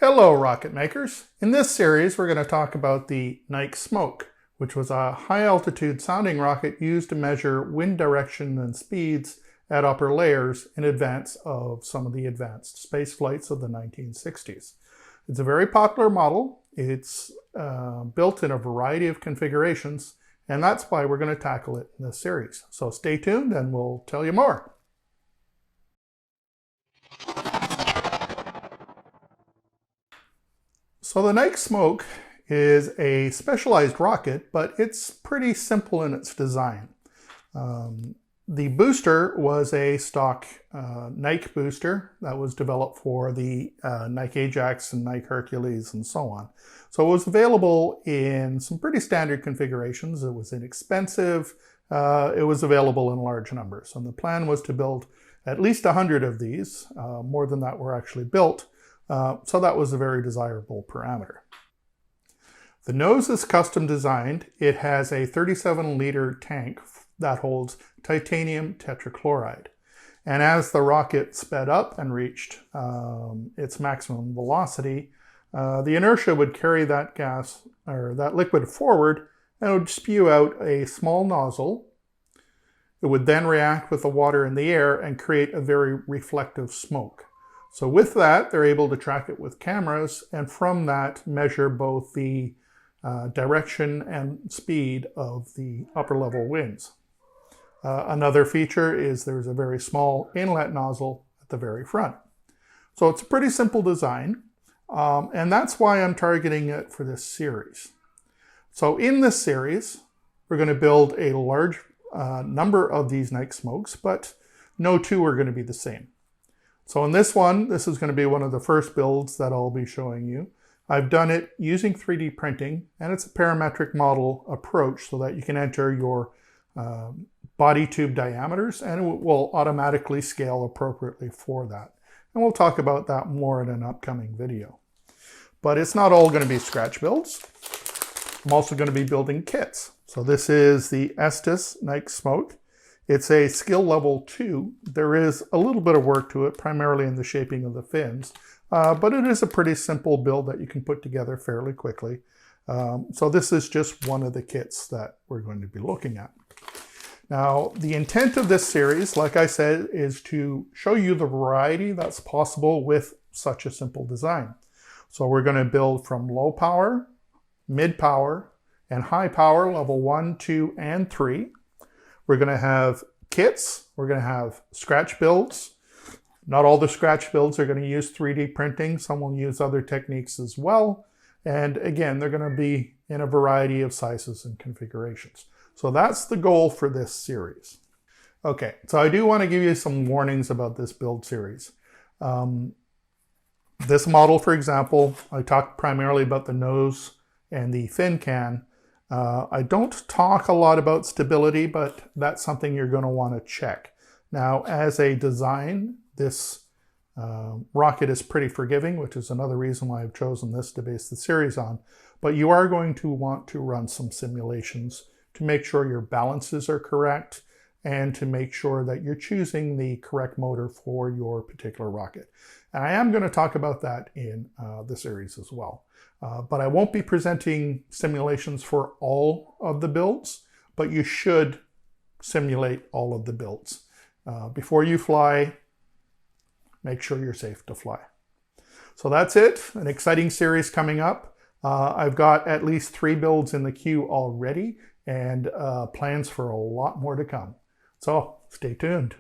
Hello, rocket makers. In this series, we're going to talk about the Nike Smoke, which was a high-altitude sounding rocket used to measure wind direction and speeds at upper layers in advance of some of the advanced space flights of the 1960s. It's a very popular model. It's built in a variety of configurations, and that's why we're going to tackle it in this series. So stay tuned and we'll tell you more. So the Nike Smoke is a specialized rocket, but it's pretty simple in its design. The booster was a stock Nike booster that was developed for the Nike Ajax and Nike Hercules and so on. So it was available in some pretty standard configurations. It was inexpensive. It was available in large numbers. And the plan was to build at least 100 of these. More than that were actually built. So that was a very desirable parameter. The nose is custom designed. It has a 37-liter tank that holds titanium tetrachloride. And as the rocket sped up and reached its maximum velocity, the inertia would carry that gas or that liquid forward and it would spew out a small nozzle. It would then react with the water in the air and create a very reflective smoke. So with that, they're able to track it with cameras and from that measure both the direction and speed of the upper level winds. Another feature is there's a very small inlet nozzle at the very front. So it's a pretty simple design, and that's why I'm targeting it for this series. So in this series, we're going to build a large number of these Nike Smokes, but no two are going to be the same. So in this one, this is going to be one of the first builds that I'll be showing you. I've done it using 3D printing, and it's a parametric model approach so that you can enter your body tube diameters, and it will automatically scale appropriately for that. And we'll talk about that more in an upcoming video. But it's not all going to be scratch builds. I'm also going to be building kits. So this is the Estes Nike Smoke. It's a skill level 2. There is a little bit of work to it, primarily in the shaping of the fins, but it is a pretty simple build that you can put together fairly quickly. So this is just one of the kits that we're going to be looking at. Now, the intent of this series, like I said, is to show you the variety that's possible with such a simple design. So we're going to build from low power, mid power, and high power, level 1, 2, and 3. We're going to have kits. We're going to have scratch builds. Not all the scratch builds are going to use 3D printing. Some will use other techniques as well. And again, they're going to be in a variety of sizes and configurations. So that's the goal for this series. Okay, so I do want to give you some warnings about this build series. This model, for example, I talked primarily about the nose and the fin can. I don't talk a lot about stability, but that's something you're going to want to check. Now, as a design, this rocket is pretty forgiving, which is another reason why I've chosen this to base the series on. But you are going to want to run some simulations to make sure your balances are correct and to make sure that you're choosing the correct motor for your particular rocket. And I am going to talk about that in the series as well. But I won't be presenting simulations for all of the builds, but you should simulate all of the builds. Before you fly, make sure you're safe to fly. So that's it, an exciting series coming up. I've got at least 3 builds in the queue already and plans for a lot more to come. So stay tuned.